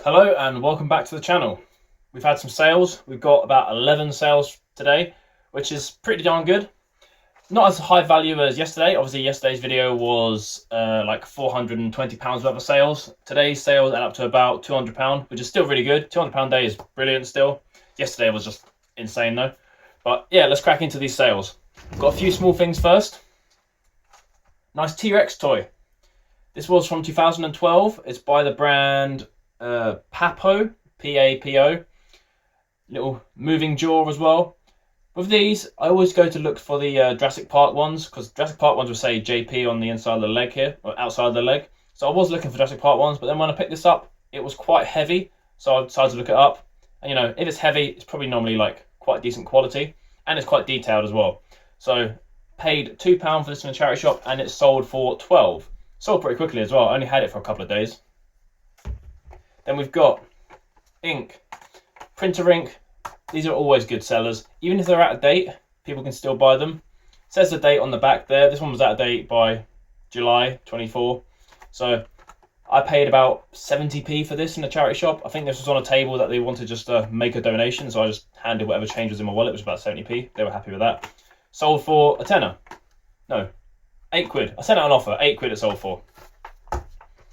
Hello and welcome back to the channel. We've had some sales. We've got about 11 sales today, which is pretty darn good. Not as high value as yesterday. Obviously yesterday's video was like £420 worth of sales. Today's sales add up to about £200, which is still really good. £200 day is brilliant still. Yesterday was just insane though. But yeah, let's crack into these sales. Got a few small things first. Nice T-Rex toy. This was from 2012. It's by the brand Papo, P-A-P-O. Little moving jaw as well. With these, I always go to look for the Jurassic Park ones, because Jurassic Park ones will say JP on the inside of the leg here, or outside of the leg. So I was looking for Jurassic Park ones, but then when I picked this up, it was quite heavy, so I decided to look it up. And you know, if it's heavy, it's probably normally like quite decent quality, and it's quite detailed as well. So paid £2 for this in a charity shop, and it sold for £12. Sold pretty quickly as well. I only had it for a couple of days. Then we've got ink, printer ink. These are always good sellers. Even if they're out of date, people can still buy them. It says the date on the back there. This one was out of date by July 24. So I paid about 70p for this in a charity shop. I think this was on a table that they wanted just to make a donation, so I just handed whatever change was in my wallet, which was about 70p. They were happy with that. Sold for a tenner. No, £8. I sent it on offer. £8 it sold for.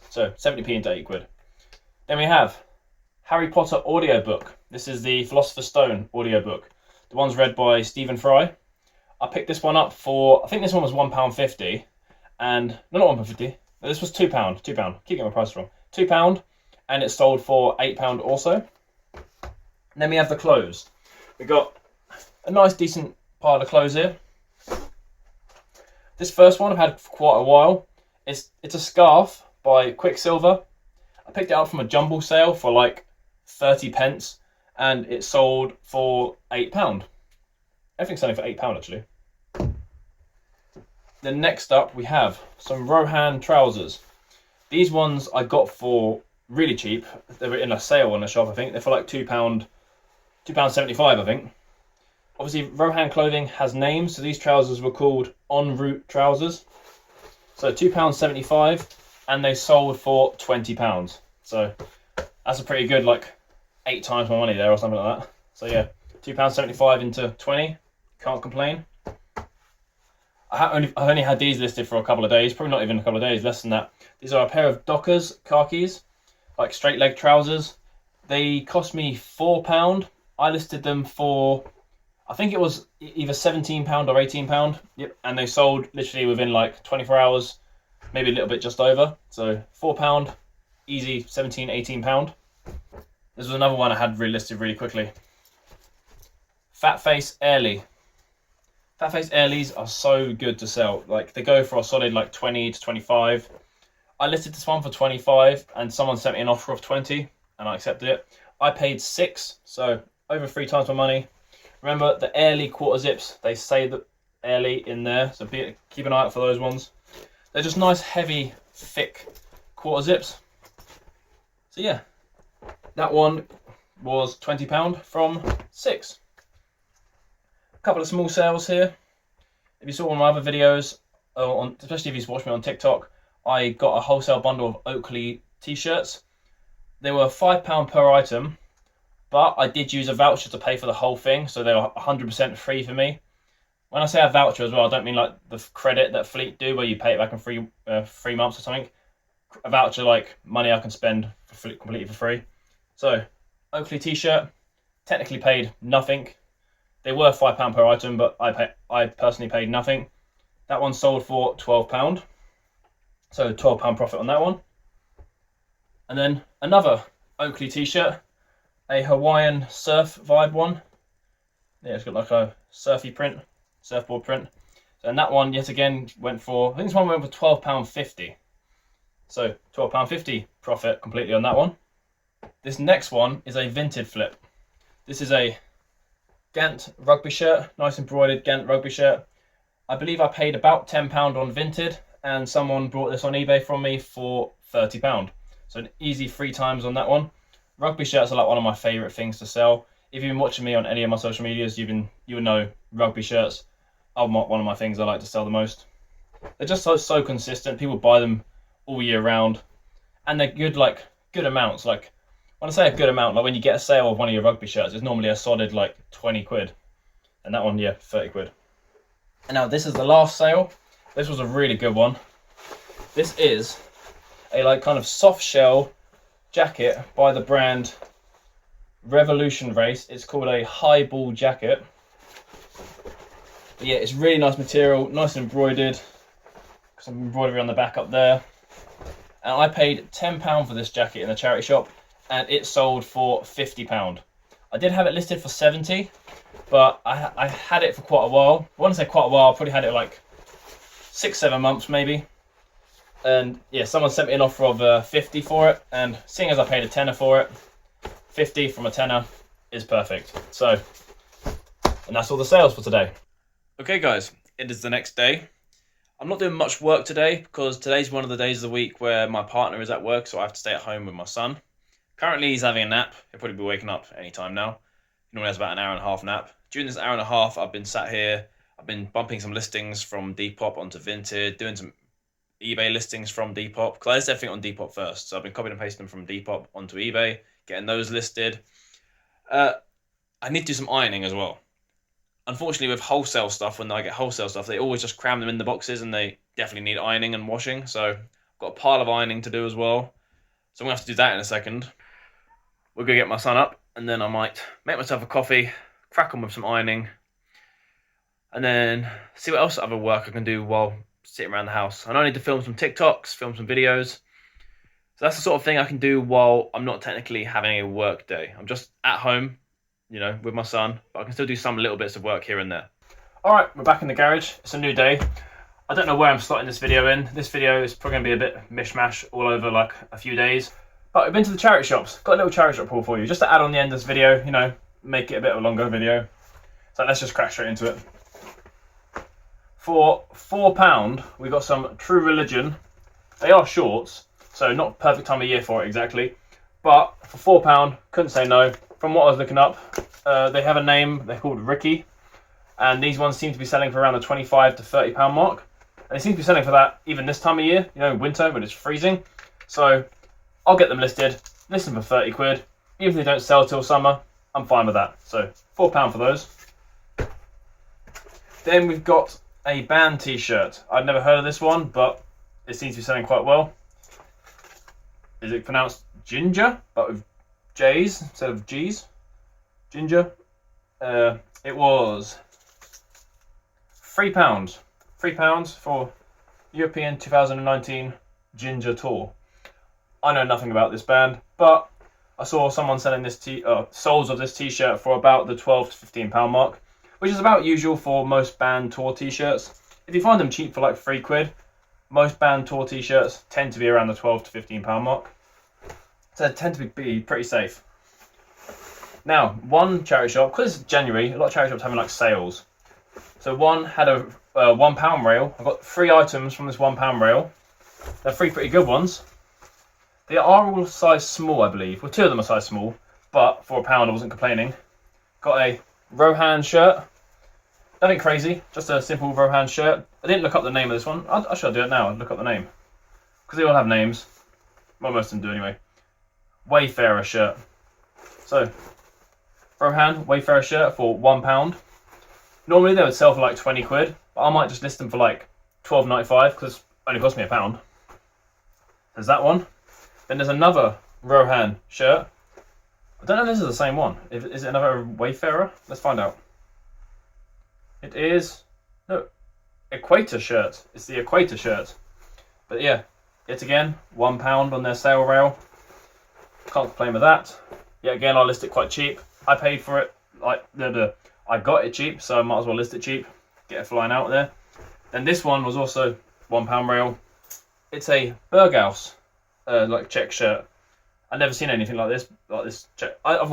So 70p into £8. Then we have Harry Potter audiobook. This is the Philosopher's Stone audiobook. The one's read by Stephen Fry. I picked this one up for, I think this one was £1.50. And, no, not £1.50. This was £2. £2. Keep getting my price wrong. £2. And it sold for £8 also. And then we have the clothes. We got a nice decent pile of clothes here. This first one I've had for quite a while. It's a scarf by Quicksilver. I picked it up from a jumble sale for like 30p, and it sold for £8. Everything's selling for £8 actually. Then next up we have some Rohan trousers. These ones I got for really cheap. They were in a sale in a shop, I think. They're for like £2, £2.75 I think. Obviously Rohan clothing has names, so these trousers were called En Route trousers. So £2.75. And they sold for £20. So that's a pretty good, like 8 times my money there or something like that. So yeah, £2.75 into 20. Can't complain. I only had these listed for a couple of days, probably not even a couple of days, less than that. These are a pair of Dockers khakis, like straight leg trousers. They cost me £4. I listed them for, I think it was either £17 or £18. Yep, and they sold literally within like 24 hours. Maybe a little bit just over. So £4, easy £17, £18. This was another one I had listed really quickly. Fat Face Airly. Fat Face Airlies are so good to sell. Like they go for a solid like 20 to 25. I listed this one for 25 and someone sent me an offer of 20 and I accepted it. I paid 6, so over 3 times my money. Remember the Airly quarter zips, they say the Airly in there, so keep an eye out for those ones. They're just nice, heavy, thick quarter zips. So yeah, that one was £20 from 6. A couple of small sales here. If you saw one of my other videos, especially if you watched me on TikTok, I got a wholesale bundle of Oakley t-shirts. They were £5 per item, but I did use a voucher to pay for the whole thing, so they were 100% free for me. When I say a voucher as well, I don't mean like the credit that Fleet do, where you pay it back in 3 months or something. A voucher like money I can spend completely for free. So, Oakley t-shirt, technically paid nothing. They were £5 per item, but I personally paid nothing. That one sold for £12. So £12 profit on that one. And then another Oakley t-shirt, a Hawaiian surf vibe one. Yeah, it's got like a surfy print. Surfboard print. And that one yet again went for, I think this one went for £12.50. So £12.50 profit completely on that one. This next one is a Vinted flip. This is a Gant rugby shirt, nice embroidered Gant rugby shirt. I believe I paid about £10 on Vinted and someone brought this on eBay from me for £30. So an easy 3 times on that one. Rugby shirts are like one of my favourite things to sell. If you've been watching me on any of my social medias, you would know rugby shirts are one of my things I like to sell the most. They're just so consistent. People buy them all year round, and they're good amounts. Like When I say a good amount, like when you get a sale of one of your rugby shirts, it's normally a solid like 20 quid. And that one, yeah, 30 quid. And now this is the last sale. This was a really good one. This is a like kind of soft shell jacket by the brand Revolution Race. It's called a highball jacket. But yeah, it's really nice material, nice and embroidered. Some embroidery on the back up there. And I paid £10 for this jacket in the charity shop, and it sold for £50. I did have it listed for 70, but I had it for quite a while. I want to say quite a while. I probably had it like 6-7 months maybe. And yeah, someone sent me an offer of 50 for it, and seeing as I paid a tenner for it, 50 from a tenner is perfect. So, and that's all the sales for today. Okay guys, it is the next day. I'm not doing much work today because today's one of the days of the week where my partner is at work, so I have to stay at home with my son. Currently he's having a nap. He'll probably be waking up any time now. He normally has about an hour and a half nap. During this hour and a half, I've been sat here. I've been bumping some listings from Depop onto Vinted, doing some eBay listings from Depop, because I list everything on Depop first. So I've been copying and pasting them from Depop onto eBay, getting those listed. I need to do some ironing as well. Unfortunately, with wholesale stuff, when I get wholesale stuff, they always just cram them in the boxes and they definitely need ironing and washing. So I've got a pile of ironing to do as well. So I'm going to have to do that in a second. We're going to get my son up, and then I might make myself a coffee, crack on with some ironing, and then see what else other work I can do while sitting around the house. I need to film some TikToks, film some videos. So that's the sort of thing I can do while I'm not technically having a work day. I'm just at home, you know, with my son, but I can still do some little bits of work here and there. All right, we're back in the garage. It's a new day. I don't know where I'm slotting this video in. This video is probably going to be a bit mishmash all over like a few days. But I've been to the charity shops. Got a little charity shop haul for you, just to add on the end of this video, you know, make it a bit of a longer video. So let's just crack straight into it. For £4, we got some True Religion. They are shorts, so not perfect time of year for it exactly. But for £4, couldn't say no. From what I was looking up, they have a name. They're called Ricky, and these ones seem to be selling for around the £25 to £30 mark. And they seem to be selling for that even this time of year, you know, winter when it's freezing. So I'll get them listed, list them for 30 quid. Even if they don't sell till summer, I'm fine with that. So £4 for those. Then we've got a band t-shirt. I'd never heard of this one, but it seems to be selling quite well. Is it pronounced ginger, but with J's instead of G's? Ginger. It was £3. £3 for European 2019 Ginger Tour. I know nothing about this band, but I saw someone selling this soles of this t-shirt for about the £12 to £15 mark, which is about usual for most band tour t-shirts. If you find them cheap for like 3 quid, most band tour t-shirts tend to be around the £12 to £15 mark. So they tend to be pretty safe. Now, one charity shop, because it's January, a lot of charity shops having like sales. So one had a £1 rail. I got 3 items from this £1 rail. They're 3 pretty good ones. They are all size small, I believe. Well, 2 of them are size small, but for £1 I wasn't complaining. Got a Rohan shirt. Nothing crazy, just a simple Rohan shirt. I didn't look up the name of this one. I should do it now and look up the name, because they all have names. Well, most of them do anyway. Wayfarer shirt. So, Rohan Wayfarer shirt for £1. Normally they would sell for like 20 quid, but I might just list them for like £12.95 because it only cost me £1. There's that one. Then there's another Rohan shirt. I don't know if this is the same one. Is it another Wayfarer? Let's find out. It is... No. Equator shirt. It's the Equator shirt. But yeah, yet again, £1 on their sale rail. Can't complain with that. Yet again, I list it quite cheap. I paid for it. Like, I got it cheap, so I might as well list it cheap. Get it flying out there. Then this one was also £1 rail. It's a Berghaus like check shirt. I've never seen anything like this check. I've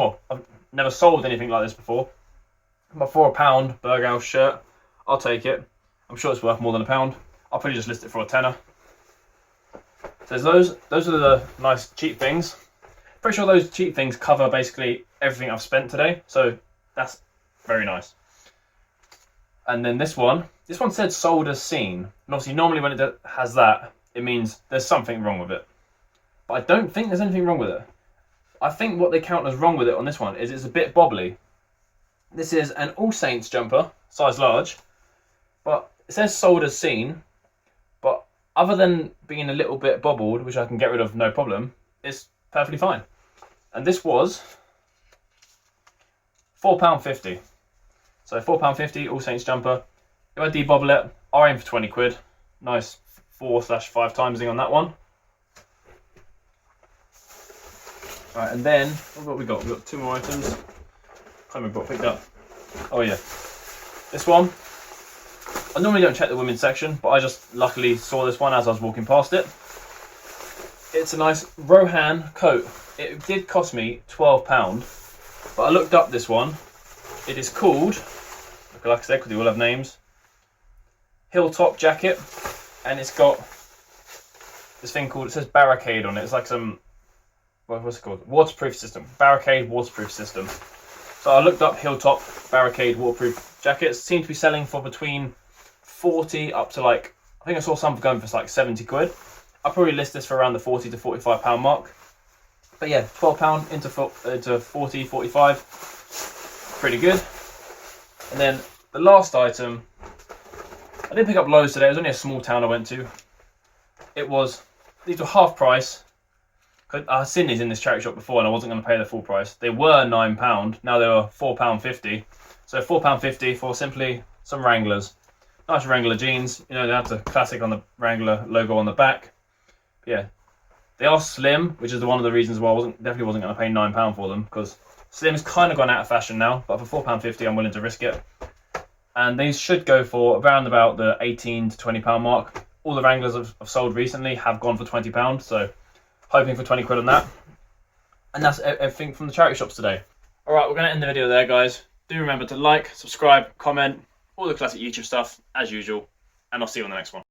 never sold anything like this before. But for £1 Berghaus shirt, I'll take it. I'm sure it's worth more than £1. I'll probably just list it for a tenner. So those are the nice cheap things. Pretty sure those cheap things cover basically everything I've spent today. So that's very nice. And then this one said sold as seen. And obviously normally when it has that, it means there's something wrong with it. But I don't think there's anything wrong with it. I think what they count as wrong with it on this one is it's a bit bobbly. This is an All Saints jumper, size large, but it says sold as seen, but other than being a little bit bobbled, which I can get rid of no problem, it's perfectly fine. And this was £4.50. So £4.50 All Saints jumper. If I debobble it, I aim for 20 quid. Nice 4/5 timesing on that one. Right, and then what we got? We've got two more items. Can't remember what I picked up. Oh yeah, this one. I normally don't check the women's section, but I just luckily saw this one as I was walking past it. It's a nice Rohan coat. It did cost me £12, but I looked up this one. It is called, like I said, because they all have names, Hilltop jacket, and it's got this thing called, it says Barricade on it. It's like some, what's it called? Waterproof system. Barricade waterproof system. So I looked up Hilltop Barricade waterproof jackets. Seem to be selling for between 40 up to like, I think I saw some going for like 70 quid. I'll probably list this for around the 40 to 45 pound mark. But yeah, £12 into 40, 45. Pretty good. And then the last item, I didn't pick up loads today. It was only a small town I went to. These were half price. I've seen these in this charity shop before and I wasn't going to pay the full price. They were £9, now they were £4.50. So £4.50 for simply some Wranglers. Nice Wrangler jeans. You know, they have the classic on the Wrangler logo on the back. But yeah, they are slim, which is one of the reasons why I definitely wasn't going to pay £9 for them, because slim's kind of gone out of fashion now, but for £4.50 I'm willing to risk it. And these should go for around about the £18 to £20 mark. All the Wranglers I've sold recently have gone for £20, so hoping for 20 quid on that. And that's everything from the charity shops today. Alright, we're going to end the video there, guys. Do remember to like, subscribe, comment, all the classic YouTube stuff, as usual. And I'll see you on the next one.